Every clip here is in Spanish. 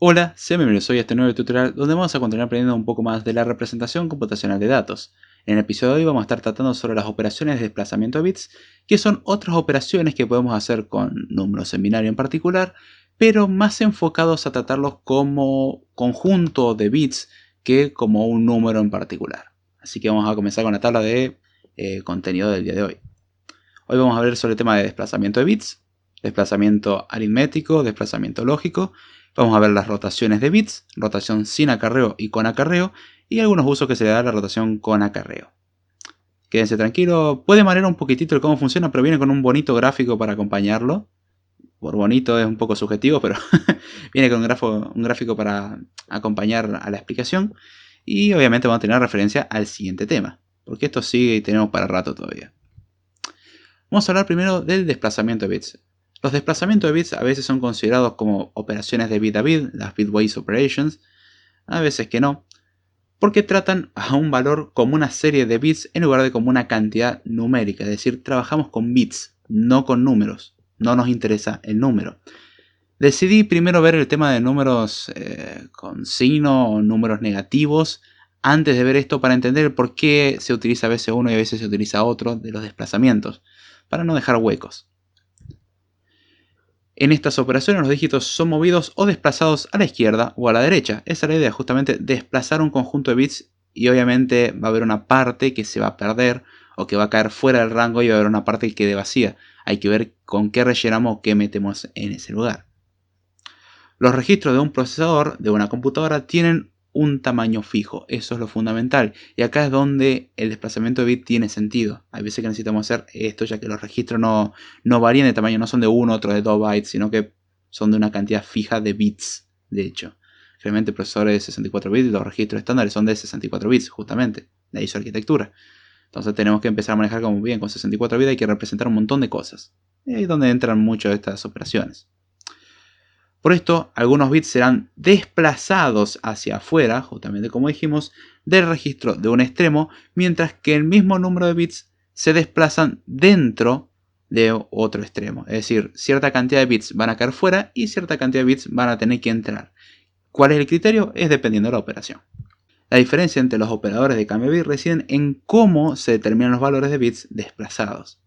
Hola, sean bienvenidos hoy a este nuevo tutorial donde vamos a continuar aprendiendo un poco más de la representación computacional de datos. En el episodio de hoy vamos a estar tratando sobre las operaciones de desplazamiento de bits, que son otras operaciones que podemos hacer con números en binario en particular, pero más enfocados a tratarlos como conjunto de bits que como un número en particular. Así que vamos a comenzar con la tabla de contenido del día de hoy. Hoy vamos a ver sobre el tema de desplazamiento de bits, desplazamiento aritmético, desplazamiento lógico. Vamos a ver las rotaciones de bits, rotación sin acarreo y con acarreo, y algunos usos que se le da a la rotación con acarreo. Quédense tranquilos, puede marear un poquitito el cómo funciona, pero viene con un bonito gráfico para acompañarlo. Por bonito es un poco subjetivo, pero viene con un gráfico para acompañar a la explicación. Y obviamente vamos a tener referencia al siguiente tema, porque esto sigue y tenemos para rato todavía. Vamos a hablar primero del desplazamiento de bits. Los desplazamientos de bits a veces son considerados como operaciones de bit a bit, las bitwise operations, a veces que no, porque tratan a un valor como una serie de bits en lugar de como una cantidad numérica, es decir, trabajamos con bits, no con números, no nos interesa el número. Decidí primero ver el tema de números con signo o números negativos antes de ver esto para entender por qué se utiliza a veces uno y a veces se utiliza otro de los desplazamientos, para no dejar huecos. En estas operaciones los dígitos son movidos o desplazados a la izquierda o a la derecha. Esa es la idea, justamente desplazar un conjunto de bits, y obviamente va a haber una parte que se va a perder o que va a caer fuera del rango y va a haber una parte que quede vacía. Hay que ver con qué rellenamos o qué metemos en ese lugar. Los registros de un procesador, de una computadora, tienen un tamaño fijo. Eso es lo fundamental. Y acá es donde el desplazamiento de bit tiene sentido. Hay veces que necesitamos hacer esto, ya que los registros no varían de tamaño. No son de 1, otro de 2 bytes, sino que son de una cantidad fija de bits, de hecho. Realmente procesadores de 64 bits y los registros estándares son de 64 bits, justamente. De ahí su arquitectura. Entonces tenemos que empezar a manejar como bien con 64 bits. Hay que representar un montón de cosas. Y ahí es donde entran muchas de estas operaciones. Por esto, algunos bits serán desplazados hacia afuera, justamente como dijimos, del registro de un extremo, mientras que el mismo número de bits se desplazan dentro de otro extremo. Es decir, cierta cantidad de bits van a caer fuera y cierta cantidad de bits van a tener que entrar. ¿Cuál es el criterio? Es dependiendo de la operación. La diferencia entre los operadores de cambio de bits reside en cómo se determinan los valores de bits desplazados.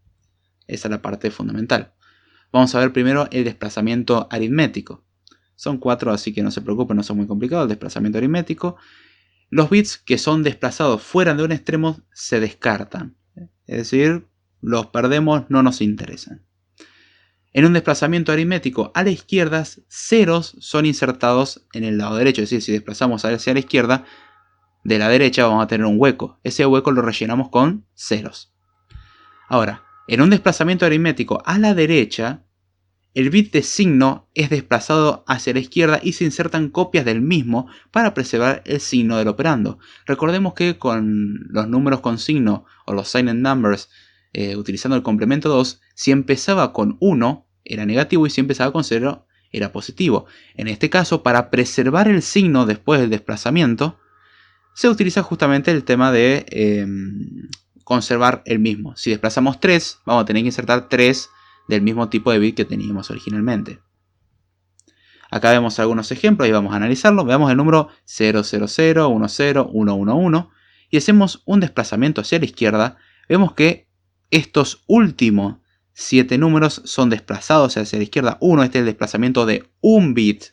Esa es la parte fundamental. Vamos a ver primero el desplazamiento aritmético. Son 4, así que no se preocupen, no son muy complicados. El desplazamiento aritmético. Los bits que son desplazados fuera de un extremo se descartan. Es decir, los perdemos, no nos interesan. En un desplazamiento aritmético a la izquierda, ceros son insertados en el lado derecho. Es decir, si desplazamos hacia la izquierda, de la derecha vamos a tener un hueco. Ese hueco lo rellenamos con ceros. Ahora, en un desplazamiento aritmético a la derecha, el bit de signo es desplazado hacia la izquierda y se insertan copias del mismo para preservar el signo del operando. Recordemos que con los números con signo o los signed numbers, utilizando el complemento 2, si empezaba con 1 era negativo y si empezaba con 0 era positivo. En este caso, para preservar el signo después del desplazamiento, se utiliza justamente el tema de conservar el mismo. Si desplazamos 3, vamos a tener que insertar 3 del mismo tipo de bit que teníamos originalmente. Acá vemos algunos ejemplos y vamos a analizarlos. Veamos el número 000, 10, 111 y hacemos un desplazamiento hacia la izquierda. Vemos que estos últimos 7 números son desplazados hacia la izquierda. Este es el desplazamiento de un bit.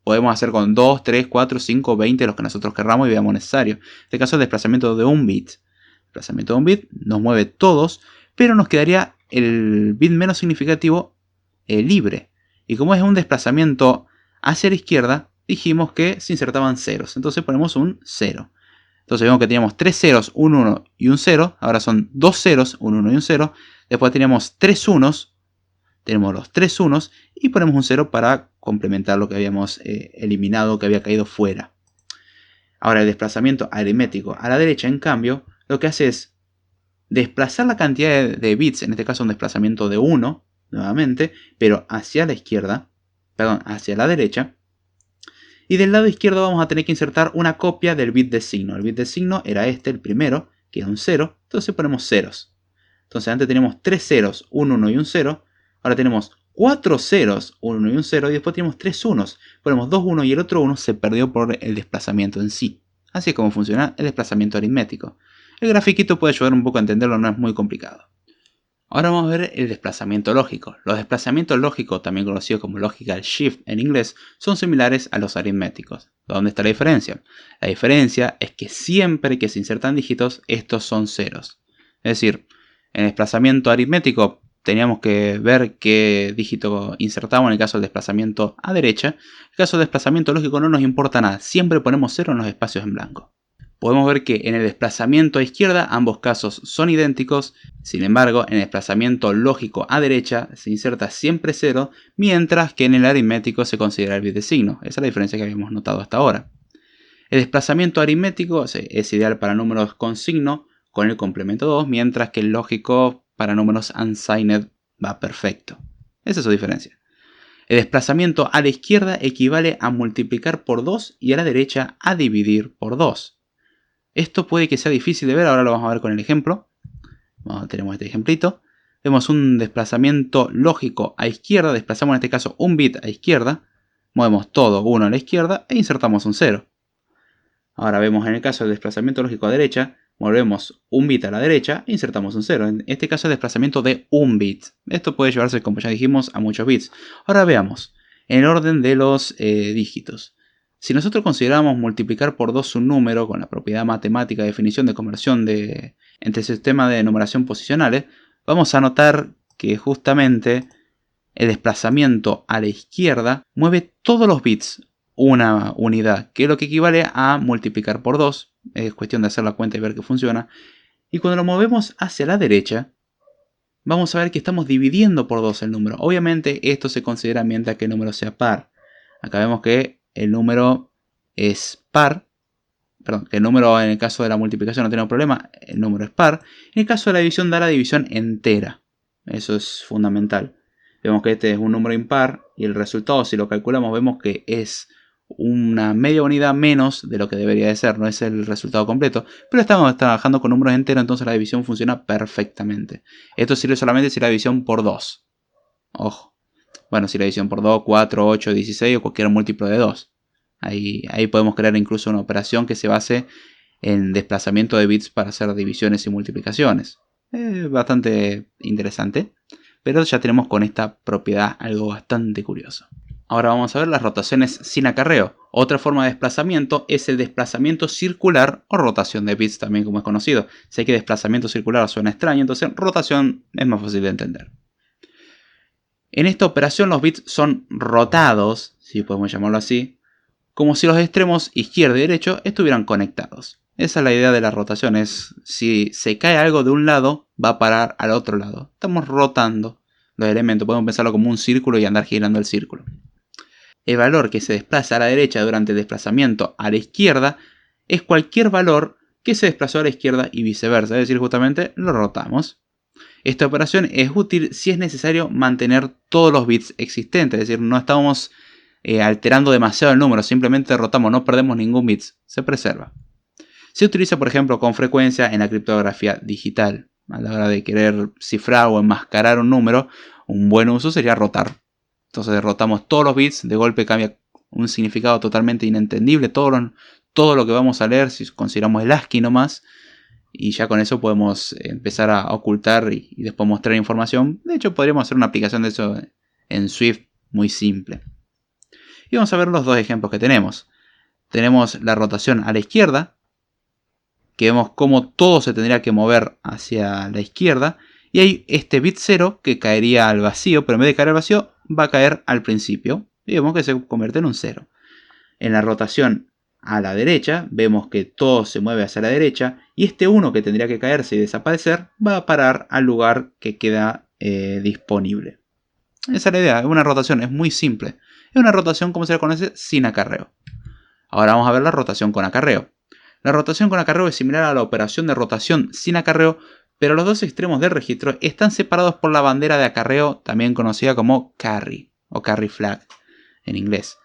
Podemos hacer con 2, 3, 4, 5, 20, los que nosotros querramos y veamos necesario. En este caso el desplazamiento de un bit. El desplazamiento de un bit nos mueve todos, pero nos quedaría el bit menos significativo libre. Y como es un desplazamiento hacia la izquierda, dijimos que se insertaban ceros. Entonces ponemos un 0. Entonces vemos que teníamos 3 ceros, un 1 y un 0. Ahora son 2 ceros, un 1 y un 0. Después teníamos 3 unos. Tenemos los 3 unos y ponemos un 0 para complementar lo que habíamos eliminado, que había caído fuera. Ahora el desplazamiento aritmético a la derecha, en cambio, lo que hace es desplazar la cantidad de bits, en este caso un desplazamiento de 1, nuevamente, pero hacia la izquierda, perdón, hacia la derecha. Y del lado izquierdo vamos a tener que insertar una copia del bit de signo. El bit de signo era este, el primero, que es un 0, entonces ponemos ceros. Entonces antes teníamos 3 ceros, un 1 y un 0. Ahora tenemos 4 ceros, un 1 y un 0, y después tenemos 3 unos. Ponemos 2 1 y el otro 1 se perdió por el desplazamiento en sí. Así es como funciona el desplazamiento aritmético. El grafiquito puede ayudar un poco a entenderlo, no es muy complicado. Ahora vamos a ver el desplazamiento lógico. Los desplazamientos lógicos, también conocidos como logical shift en inglés, son similares a los aritméticos. ¿Dónde está la diferencia? La diferencia es que siempre que se insertan dígitos, estos son ceros. Es decir, en el desplazamiento aritmético teníamos que ver qué dígito insertamos en el caso del desplazamiento a derecha. En el caso del desplazamiento lógico no nos importa nada, siempre ponemos cero en los espacios en blanco. Podemos ver que en el desplazamiento a izquierda ambos casos son idénticos, sin embargo en el desplazamiento lógico a derecha se inserta siempre 0, mientras que en el aritmético se considera el bit de signo. Esa es la diferencia que habíamos notado hasta ahora. El desplazamiento aritmético es ideal para números con signo con el complemento 2, mientras que el lógico para números unsigned va perfecto. Esa es su diferencia. El desplazamiento a la izquierda equivale a multiplicar por 2 y a la derecha a dividir por 2. Esto puede que sea difícil de ver, ahora lo vamos a ver con el ejemplo. Tenemos este ejemplito. Vemos un desplazamiento lógico a izquierda, desplazamos en este caso un bit a izquierda, movemos todo 1 a la izquierda e insertamos un 0. Ahora vemos en el caso del desplazamiento lógico a derecha, movemos un bit a la derecha e insertamos un 0. En este caso es desplazamiento de un bit. Esto puede llevarse, como ya dijimos, a muchos bits. Ahora veamos, en el orden de los dígitos. Si nosotros consideramos multiplicar por 2 un número con la propiedad matemática de definición de conversión entre sistemas de numeración posicionales, vamos a notar que justamente el desplazamiento a la izquierda mueve todos los bits una unidad, que es lo que equivale a multiplicar por 2. Es cuestión de hacer la cuenta y ver que funciona. Y cuando lo movemos hacia la derecha, vamos a ver que estamos dividiendo por 2 el número. Obviamente esto se considera mientras que el número sea par. Acá vemos que el número es par. Perdón, que el número en el caso de la multiplicación no tenemos problema, el número es par. En el caso de la división da la división entera. Eso es fundamental. Vemos que este es un número impar y el resultado, si lo calculamos, vemos que es una media unidad menos de lo que debería de ser. No es el resultado completo, pero estamos trabajando con números enteros, entonces la división funciona perfectamente. Esto sirve solamente si la división por 2. Ojo. Bueno, si la división por 2, 4, 8, 16 o cualquier múltiplo de 2. Ahí podemos crear incluso una operación que se base en desplazamiento de bits para hacer divisiones y multiplicaciones. Es bastante interesante, pero ya tenemos con esta propiedad algo bastante curioso. Ahora vamos a ver las rotaciones sin acarreo. Otra forma de desplazamiento es el desplazamiento circular o rotación de bits, también como es conocido. Sé que desplazamiento circular suena extraño, entonces rotación es más fácil de entender. En esta operación los bits son rotados, si podemos llamarlo así, como si los extremos izquierdo y derecho estuvieran conectados. Esa es la idea de la rotación, es si se cae algo de un lado, va a parar al otro lado. Estamos rotando los elementos, podemos pensarlo como un círculo y andar girando el círculo. El valor que se desplaza a la derecha durante el desplazamiento a la izquierda es cualquier valor que se desplazó a la izquierda y viceversa, es decir, justamente lo rotamos. Esta operación es útil si es necesario mantener todos los bits existentes, es decir, no estamos alterando demasiado el número, simplemente rotamos, no perdemos ningún bit, se preserva. Se utiliza, por ejemplo, con frecuencia en la criptografía digital. A la hora de querer cifrar o enmascarar un número, un buen uso sería rotar. Entonces rotamos todos los bits, de golpe cambia un significado totalmente inentendible, todo lo que vamos a leer, si consideramos el ASCII nomás, y ya con eso podemos empezar a ocultar y después mostrar información. De hecho, podríamos hacer una aplicación de eso en Swift muy simple. Y vamos a ver los dos ejemplos que tenemos. Tenemos la rotación a la izquierda, que vemos cómo todo se tendría que mover hacia la izquierda. Y hay este bit 0 que caería al vacío, pero en vez de caer al vacío, va a caer al principio. Y vemos que se convierte en un 0. En la rotación a la derecha, vemos que todo se mueve hacia la derecha. Y este 1 que tendría que caerse y desaparecer, va a parar al lugar que queda disponible. Esa es la idea, una rotación, es muy simple. Es una rotación como se la conoce sin acarreo. Ahora vamos a ver la rotación con acarreo. La rotación con acarreo es similar a la operación de rotación sin acarreo, pero los dos extremos del registro están separados por la bandera de acarreo, también conocida como carry o carry flag en inglés.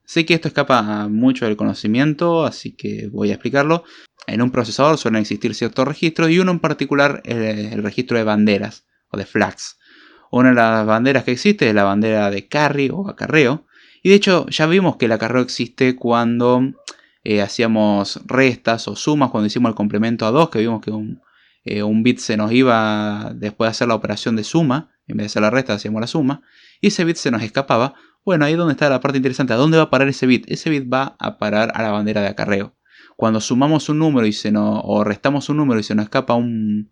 Sé que esto escapa mucho del conocimiento, así que voy a explicarlo. En un procesador suelen existir ciertos registros y uno en particular es el registro de banderas o de flags. Una de las banderas que existe es la bandera de carry o acarreo. Y de hecho ya vimos que el acarreo existe cuando hacíamos restas o sumas, cuando hicimos el complemento a 2, que vimos que un bit se nos iba después de hacer la operación de suma. En vez de hacer la resta hacíamos la suma. Y ese bit se nos escapaba. Bueno, ahí es donde está la parte interesante. ¿A dónde va a parar ese bit? Ese bit va a parar a la bandera de acarreo. Cuando sumamos un número o restamos un número y se nos escapa un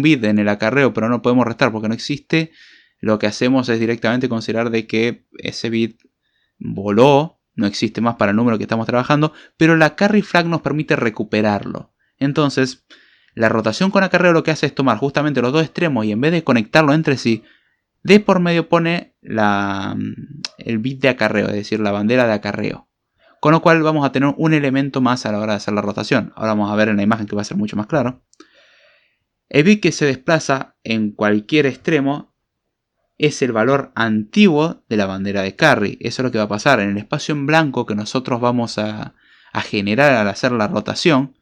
bit en el acarreo, pero no podemos restar porque no existe, lo que hacemos es directamente considerar de que ese bit voló, no existe más para el número que estamos trabajando, pero la carry flag nos permite recuperarlo. Entonces, la rotación con acarreo lo que hace es tomar justamente los dos extremos y en vez de conectarlo entre sí, de por medio pone el bit de acarreo, es decir, la bandera de acarreo. Con lo cual vamos a tener un elemento más a la hora de hacer la rotación. Ahora vamos a ver en la imagen que va a ser mucho más claro. El bit que se desplaza en cualquier extremo es el valor antiguo de la bandera de carry. Eso es lo que va a pasar en el espacio en blanco que nosotros vamos a generar al hacer la rotación.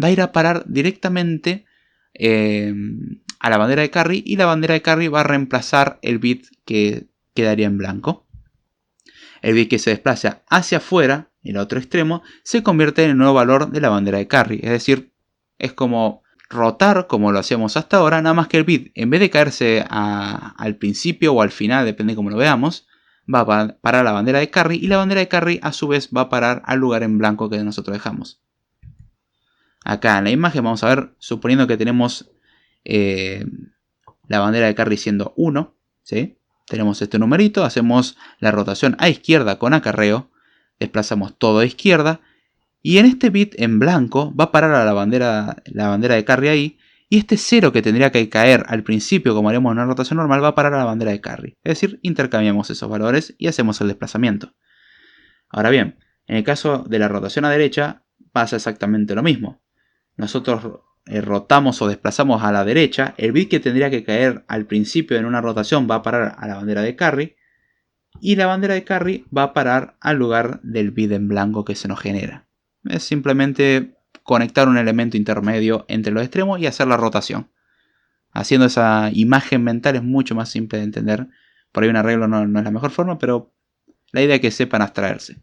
Va a ir a parar directamente a la bandera de carry y la bandera de carry va a reemplazar el bit que quedaría en blanco. El bit que se desplaza hacia afuera, el otro extremo, se convierte en el nuevo valor de la bandera de carry. Es decir, es como rotar como lo hacíamos hasta ahora, nada más que el bit, en vez de caerse al principio o al final, depende de cómo lo veamos, va a parar a la bandera de carry y la bandera de carry a su vez va a parar al lugar en blanco que nosotros dejamos. Acá en la imagen vamos a ver, suponiendo que tenemos la bandera de carry siendo 1, ¿sí? Tenemos este numerito, hacemos la rotación a izquierda con acarreo, desplazamos todo a izquierda, y en este bit en blanco va a parar a la bandera de carry ahí, y este 0 que tendría que caer al principio como haremos en una rotación normal va a parar a la bandera de carry. Es decir, intercambiamos esos valores y hacemos el desplazamiento. Ahora bien, en el caso de la rotación a derecha pasa exactamente lo mismo. Nosotros rotamos o desplazamos a la derecha, el bit que tendría que caer al principio en una rotación va a parar a la bandera de carry, y la bandera de carry va a parar al lugar del bit en blanco que se nos genera. Es simplemente conectar un elemento intermedio entre los extremos y hacer la rotación. Haciendo esa imagen mental es mucho más simple de entender. Por ahí un arreglo no es la mejor forma, pero la idea es que sepan abstraerse.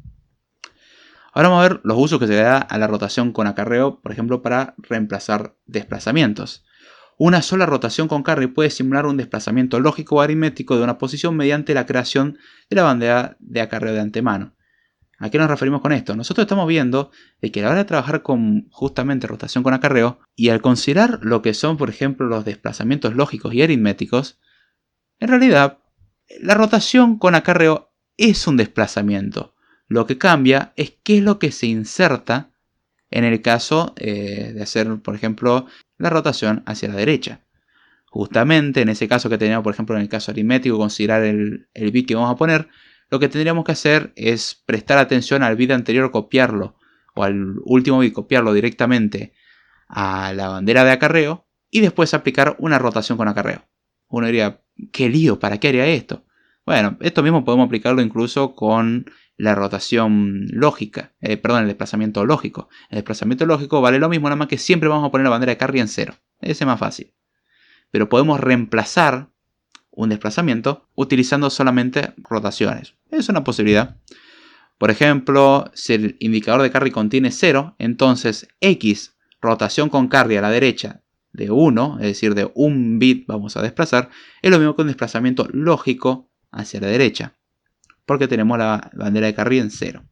Ahora vamos a ver los usos que se le da a la rotación con acarreo, por ejemplo, para reemplazar desplazamientos. Una sola rotación con carry puede simular un desplazamiento lógico o aritmético de una posición mediante la creación de la bandera de acarreo de antemano. ¿A qué nos referimos con esto? Nosotros estamos viendo de que a la hora de trabajar con justamente rotación con acarreo y al considerar lo que son, por ejemplo, los desplazamientos lógicos y aritméticos, en realidad la rotación con acarreo es un desplazamiento. Lo que cambia es qué es lo que se inserta en el caso de hacer, por ejemplo, la rotación hacia la derecha. Justamente en ese caso que teníamos, por ejemplo, en el caso aritmético, considerar el bit que vamos a poner, lo que tendríamos que hacer es prestar atención al bit anterior, copiarlo, o al último bit, copiarlo directamente a la bandera de acarreo, y después aplicar una rotación con acarreo. Uno diría, ¿qué lío? ¿Para qué haría esto? Bueno, esto mismo podemos aplicarlo incluso con la rotación lógica, perdón, el desplazamiento lógico. El desplazamiento lógico vale lo mismo, nada más que siempre vamos a poner la bandera de carry en 0. Ese es más fácil. Pero podemos reemplazar un desplazamiento utilizando solamente rotaciones. Es una posibilidad. Por ejemplo, si el indicador de carry contiene 0, entonces X, rotación con carry a la derecha de 1, es decir, de un bit vamos a desplazar, es lo mismo que un desplazamiento lógico hacia la derecha, porque tenemos la bandera de carry en 0.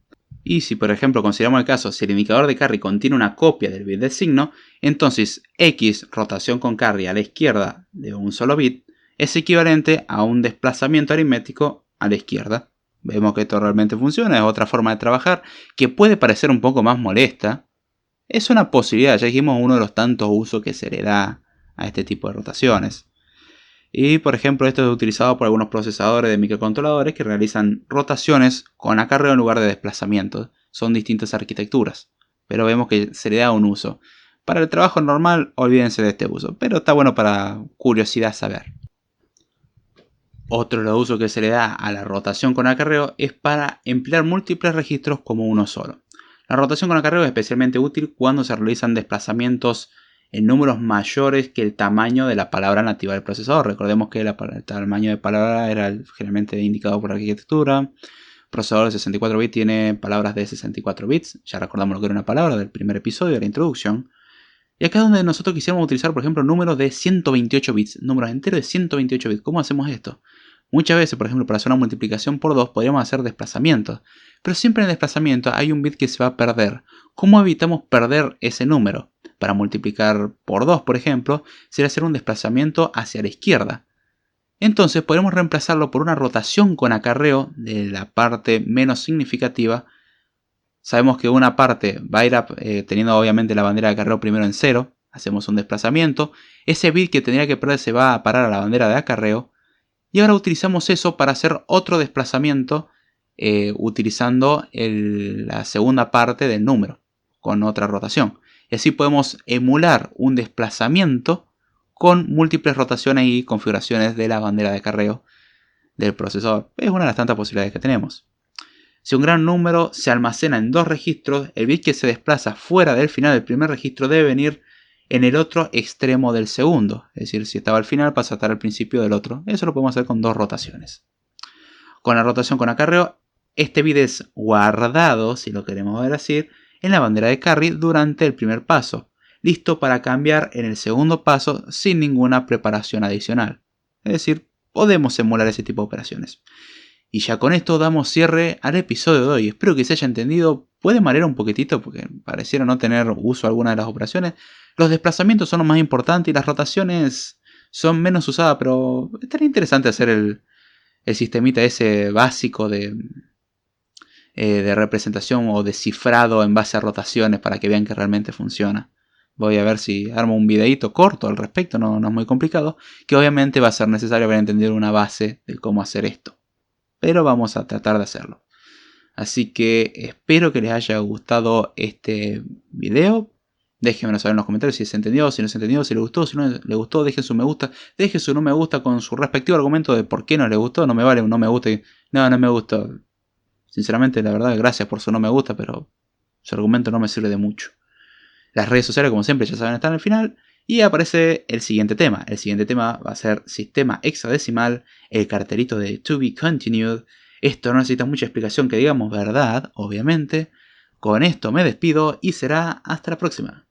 Y si por ejemplo consideramos el caso, si el indicador de carry contiene una copia del bit de signo, entonces X, rotación con carry a la izquierda de un solo bit, es equivalente a un desplazamiento aritmético a la izquierda. Vemos que esto realmente funciona, es otra forma de trabajar que puede parecer un poco más molesta. Es una posibilidad, ya dijimos, uno de los tantos usos que se le da a este tipo de rotaciones. Y por ejemplo esto es utilizado por algunos procesadores de microcontroladores que realizan rotaciones con acarreo en lugar de desplazamientos. Son distintas arquitecturas, pero vemos que se le da un uso. Para el trabajo normal olvídense de este uso, pero está bueno para curiosidad saber. Otro de los usos que se le da a la rotación con acarreo es para emplear múltiples registros como uno solo. La rotación con acarreo es especialmente útil cuando se realizan desplazamientos en números mayores que el tamaño de la palabra nativa del procesador. Recordemos que el tamaño de palabra era generalmente indicado por arquitectura. El procesador de 64 bits tiene palabras de 64 bits. Ya recordamos lo que era una palabra del primer episodio de la introducción. Y acá es donde nosotros quisiéramos utilizar, por ejemplo, números de 128 bits. Números enteros de 128 bits. ¿Cómo hacemos esto? Muchas veces, por ejemplo, para hacer una multiplicación por 2 podríamos hacer desplazamientos. Pero siempre en el desplazamiento hay un bit que se va a perder. ¿Cómo evitamos perder ese número? Para multiplicar por 2, por ejemplo, sería hacer un desplazamiento hacia la izquierda. Entonces podemos reemplazarlo por una rotación con acarreo de la parte menos significativa. Sabemos que una parte va a ir teniendo obviamente la bandera de acarreo primero en 0. Hacemos un desplazamiento. Ese bit que tendría que perder se va a parar a la bandera de acarreo. Y ahora utilizamos eso para hacer otro desplazamiento utilizando la segunda parte del número con otra rotación. Y así podemos emular un desplazamiento con múltiples rotaciones y configuraciones de la bandera de acarreo del procesador. Es una de las tantas posibilidades que tenemos. Si un gran número se almacena en dos registros, el bit que se desplaza fuera del final del primer registro debe venir en el otro extremo del segundo. Es decir, si estaba al final pasa a estar al principio del otro. Eso lo podemos hacer con dos rotaciones. Con la rotación con acarreo, este bit es guardado, si lo queremos ver así, en la bandera de carry durante el primer paso, listo para cambiar en el segundo paso sin ninguna preparación adicional. Es decir, podemos emular ese tipo de operaciones. Y ya con esto damos cierre al episodio de hoy. Espero que se haya entendido. Puede marear un poquitito porque pareciera no tener uso alguna de las operaciones. Los desplazamientos son lo más importante y las rotaciones son menos usadas, pero estaría interesante hacer el sistemita ese básico de representación o de cifrado en base a rotaciones para que vean que realmente funciona. Voy a ver si armo un videito corto al respecto, no es muy complicado, que obviamente va a ser necesario haber entendido una base de cómo hacer esto. Pero vamos a tratar de hacerlo. Así que espero que les haya gustado este video. Déjenmelo saber en los comentarios si se entendió, si no se entendió, si les gustó, si no les gustó, dejen su me gusta, dejen su no me gusta con su respectivo argumento de por qué no les gustó. No me vale un no me gusta y no me gustó. Sinceramente, la verdad, gracias por su no me gusta, pero su argumento no me sirve de mucho. Las redes sociales, como siempre, ya saben, están al final. Y aparece el siguiente tema. El siguiente tema va a ser sistema hexadecimal, el cartelito de To Be Continued. Esto no necesita mucha explicación que digamos, ¿verdad? Obviamente. Con esto me despido y será hasta la próxima.